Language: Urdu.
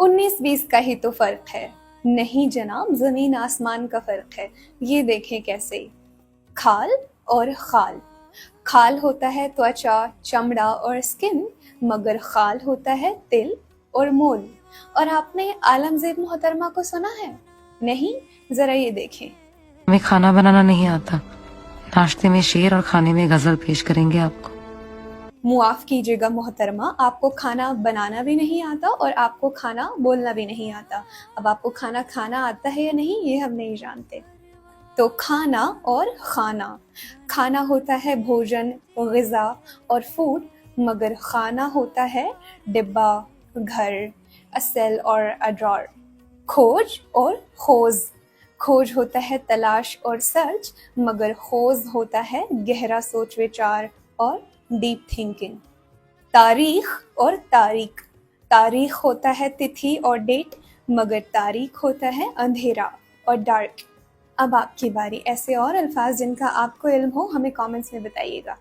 19-20 کا ہی تو فرق ہے، نہیں جناب زمین آسمان کا فرق ہے، یہ دیکھیں کیسے۔ کھال اور خال، کھال ہوتا ہے توچا، چمڑا اور اسکن، مگر خال ہوتا ہے دل اور مول۔ اور آپ نے عالمزیب محترمہ کو سنا ہے؟ نہیں؟ ذرا یہ دیکھیں۔ ہمیں کھانا بنانا نہیں آتا، ناشتے میں شعر اور کھانے میں غزل پیش کریں گے آپ کو۔ معاف کیجیے گا محترمہ، آپ کو کھانا بنانا بھی نہیں آتا اور آپ کو کھانا بولنا بھی نہیں آتا۔ اب آپ کو کھانا کھانا آتا ہے یا نہیں یہ ہم نہیں جانتے۔ تو کھانا اور خانہ، کھانا ہوتا ہے بھوجن، غذا اور فوڈ، مگر خانہ ہوتا ہے ڈبہ، گھر، اصل اور اڈرار۔ کھوج اور خوض، کھوج ہوتا ہے تلاش اور سرچ، مگر خوض ہوتا ہے گہرا سوچ وچار اور ڈیپ تھنکنگ۔ تاریخ اور تاریک، تاریخ ہوتا ہے تتھی اور ڈیٹ، مگر تاریک ہوتا ہے اندھیرا اور ڈارک۔ اب آپ کی باری، ایسے اور الفاظ جن کا آپ کو علم ہو ہمیں کامنٹس میں بتائیے گا۔